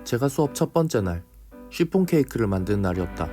제가 수업 첫 번째 날, 쉬폰 케이크를 만드는 날이었다.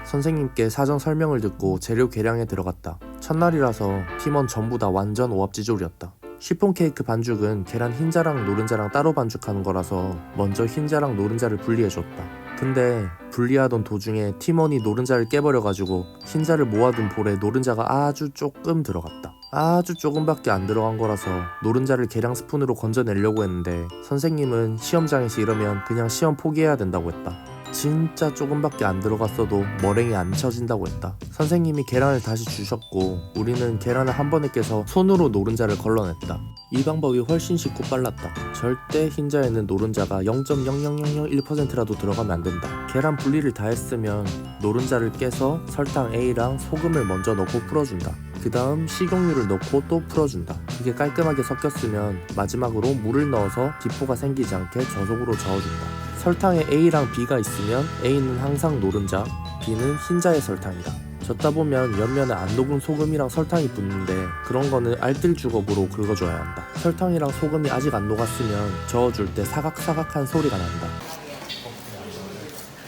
선생님께 사전 설명을 듣고 재료 계량에 들어갔다. 첫날이라서 팀원 전부 다 완전 오합지졸이었다. 쉬폰 케이크 반죽은 계란 흰자랑 노른자랑 따로 반죽하는 거라서 먼저 흰자랑 노른자를 분리해줬다. 근데 분리하던 도중에 팀원이 노른자를 깨버려가지고 흰자를 모아둔 볼에 노른자가 아주 조금 들어갔다. 아주 조금밖에 안 들어간 거라서 노른자를 계량 스푼으로 건져내려고 했는데 선생님은 시험장에서 이러면 그냥 시험 포기해야 된다고 했다. 진짜 조금밖에 안 들어갔어도 머랭이 안 쳐진다고 했다. 선생님이 계란을 다시 주셨고 우리는 계란을 한 번에 깨서 손으로 노른자를 걸러냈다. 이 방법이 훨씬 쉽고 빨랐다. 절대 흰자에는 노른자가 0.00001%라도 들어가면 안 된다. 계란 분리를 다 했으면 노른자를 깨서 설탕 A랑 소금을 먼저 넣고 풀어준다. 그 다음 식용유를 넣고 또 풀어준다. 그게 깔끔하게 섞였으면 마지막으로 물을 넣어서 기포가 생기지 않게 저속으로 저어준다. 설탕에 A랑 B가 있으면 A는 항상 노른자, B는 흰자의 설탕이다. 젓다 보면 옆면에 안 녹은 소금이랑 설탕이 붙는데 그런 거는 알뜰 주걱으로 긁어줘야 한다. 설탕이랑 소금이 아직 안 녹았으면 저어줄 때 사각사각한 소리가 난다.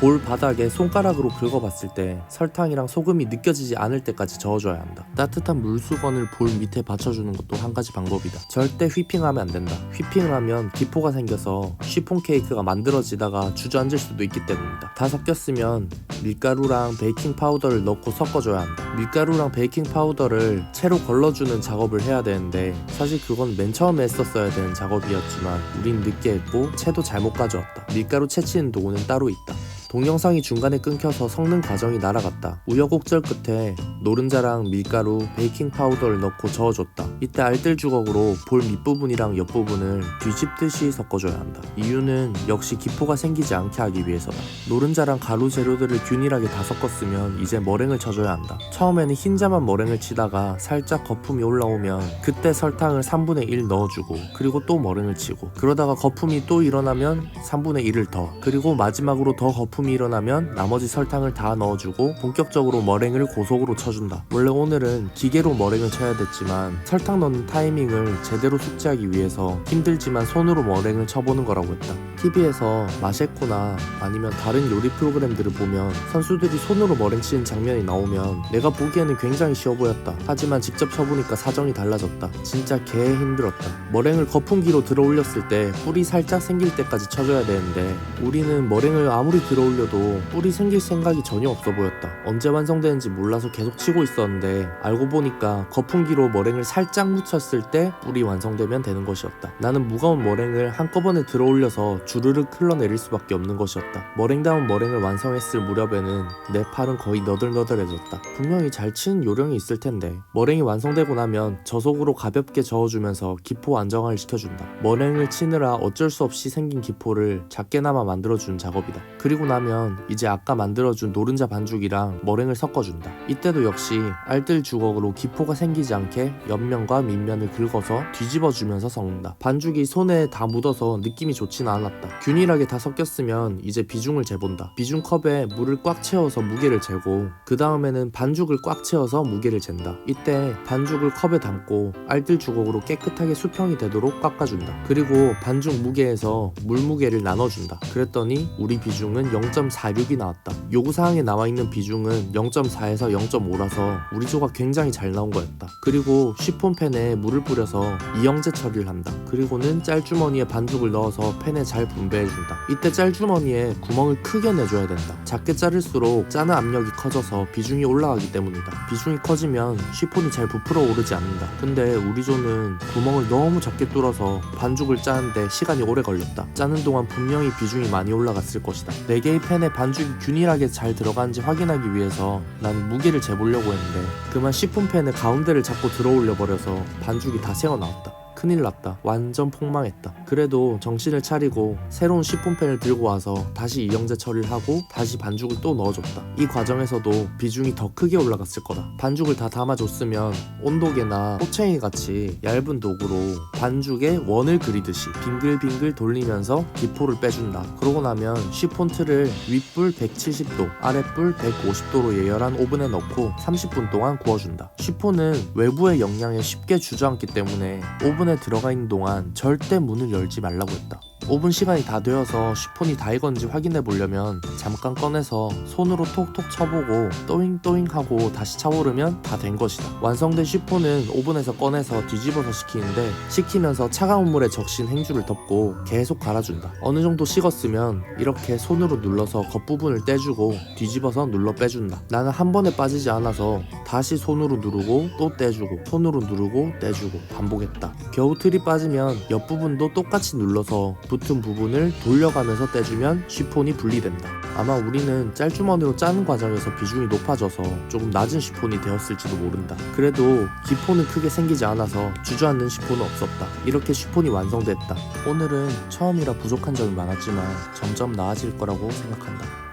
볼 바닥에 손가락으로 긁어봤을 때 설탕이랑 소금이 느껴지지 않을 때까지 저어줘야 한다. 따뜻한 물수건을 볼 밑에 받쳐주는 것도 한 가지 방법이다. 절대 휘핑하면 안 된다. 휘핑을 하면 기포가 생겨서 쉬폰 케이크가 만들어지다가 주저앉을 수도 있기 때문이다. 다 섞였으면 밀가루랑 베이킹 파우더를 넣고 섞어줘야 한다. 밀가루랑 베이킹 파우더를 채로 걸러주는 작업을 해야 되는데 사실 그건 맨 처음에 했었어야 되는 작업이었지만 우린 늦게 했고 채도 잘못 가져왔다. 밀가루 채치는 도구는 따로 있다. 동영상이 중간에 끊겨서 섞는 과정이 날아갔다. 우여곡절 끝에 노른자랑 밀가루, 베이킹 파우더를 넣고 저어줬다. 이때 알뜰 주걱으로 볼 밑부분이랑 옆부분을 뒤집듯이 섞어줘야 한다. 이유는 역시 기포가 생기지 않게 하기 위해서다. 노른자랑 가루 재료들을 균일하게 다 섞었으면 이제 머랭을 쳐줘야 한다. 처음에는 흰자만 머랭을 치다가 살짝 거품이 올라오면 그때 설탕을 3분의 1 넣어주고 그리고 또 머랭을 치고 그러다가 거품이 또 일어나면 3분의 1을 더 그리고 마지막으로 더 거품이 일어나면 나머지 설탕을 다 넣어주고 본격적으로 머랭을 고속으로 쳐준다. 원래 오늘은 기계로 머랭을 쳐야 됐지만 설탕 넣는 타이밍을 제대로 숙지하기 위해서 힘들지만 손으로 머랭을 쳐보는 거라고 했다. TV에서 마셰코나 아니면 다른 요리 프로그램들을 보면 선수들이 손으로 머랭 치는 장면이 나오면 내가 보기에는 굉장히 쉬워 보였다. 하지만 직접 쳐보니까 사정이 달라졌다. 진짜 개 힘들었다. 머랭을 거품기로 들어 올렸을 때 뿔이 살짝 생길 때까지 쳐줘야 되는데 우리는 머랭을 아무리 들어 올려도 뿔이 생길 생각이 전혀 없어 보였다. 언제 완성되는지 몰라서 계속 치고 있었는데 알고 보니까 거품기로 머랭을 살짝 묻혔을 때 뿔이 완성되면 되는 것이었다. 나는 무거운 머랭을 한꺼번에 들어 올려서 주르륵 흘러내릴 수밖에 없는 것이었다. 머랭다운 머랭을 완성했을 무렵에는 내 팔은 거의 너덜너덜해졌다. 분명히 잘 치는 요령이 있을 텐데 머랭이 완성되고 나면 저속으로 가볍게 저어주면서 기포 안정화를 시켜준다. 머랭을 치느라 어쩔 수 없이 생긴 기포를 작게나마 만들어주는 작업이다. 그리고 나면 이제 아까 만들어준 노른자 반죽이랑 머랭을 섞어준다. 이때도 역시 알뜰 주걱으로 기포가 생기지 않게 옆면과 밑면을 긁어서 뒤집어주면서 섞는다. 반죽이 손에 다 묻어서 느낌이 좋지는 않았다. 균일하게 다 섞였으면 이제 비중을 재본다. 비중 컵에 물을 꽉 채워서 무게를 재고 그 다음에는 반죽을 꽉 채워서 무게를 잰다. 이때 반죽을 컵에 담고 알뜰 주걱으로 깨끗하게 수평이 되도록 깎아준다. 그리고 반죽 무게에서 물 무게를 나눠준다. 그랬더니 우리 비중은 0.46이 나왔다. 요구사항에 나와있는 비중은 0.4에서 0.5라서 우리 조각 굉장히 잘 나온 거였다. 그리고 쉬폰팬에 물을 뿌려서 이영제 처리를 한다. 그리고는 짤주머니에 반죽을 넣어서 팬에 잘 분배해준다. 이때 짤주머니에 구멍을 크게 내줘야 된다. 작게 자를수록 짜는 압력이 커져서 비중이 올라가기 때문이다. 비중이 커지면 쉬폰이 잘 부풀어 오르지 않는다. 근데 우리 조는 구멍을 너무 작게 뚫어서 반죽을 짜는데 시간이 오래 걸렸다. 짜는 동안 분명히 비중이 많이 올라갔을 것이다. 4개의 팬에 반죽이 균일하게 잘 들어가는지 확인하기 위해서 난 무게를 재보려고 했는데 그만 쉬폰팬의 가운데를 자꾸 들어 올려 버려서 반죽이 다 새어나왔다. 큰일 났다. 완전 폭망했다. 그래도 정신을 차리고 새로운 쉬폰팬을 들고 와서 다시 이영제 처리를 하고 다시 반죽을 또 넣어줬다. 이 과정에서도 비중이 더 크게 올라갔을 거다. 반죽을 다 담아줬으면 온도계나 호챙이 같이 얇은 도구로 반죽에 원을 그리듯이 빙글빙글 돌리면서 기포를 빼준다. 그러고 나면 쉬폰 틀을 윗불 170도, 아랫불 150도로 예열한 오븐에 넣고 30분 동안 구워준다. 쉬폰은 외부의 영향에 쉽게 주저앉기 때문에 오븐에 오븐에 들어가 있는 동안 절대 문을 열지 말라고 했다. 오븐 시간이 다 되어서 쉬폰이 다 익었는지 확인해 보려면 잠깐 꺼내서 손으로 톡톡 쳐보고 또잉또잉 하고 다시 차오르면 다 된 것이다. 완성된 쉬폰은 오븐에서 꺼내서 뒤집어서 식히는데, 식히면서 차가운 물에 적신 행주를 덮고 계속 갈아준다. 어느 정도 식었으면 이렇게 손으로 눌러서 겉부분을 떼주고 뒤집어서 눌러 빼준다. 나는 한 번에 빠지지 않아서 다시 손으로 누르고 또 떼주고 손으로 누르고 떼주고 반복했다. 겨우 틀이 빠지면 옆부분도 똑같이 눌러서 붙은 부분을 돌려가면서 떼주면 쉬폰이 분리된다. 아마 우리는 짤주머니로 짜는 과정에서 비중이 높아져서 조금 낮은 쉬폰이 되었을지도 모른다. 그래도 기포는 크게 생기지 않아서 주저앉는 쉬폰은 없었다. 이렇게 쉬폰이 완성됐다. 오늘은 처음이라 부족한 점이 많았지만 점점 나아질 거라고 생각한다.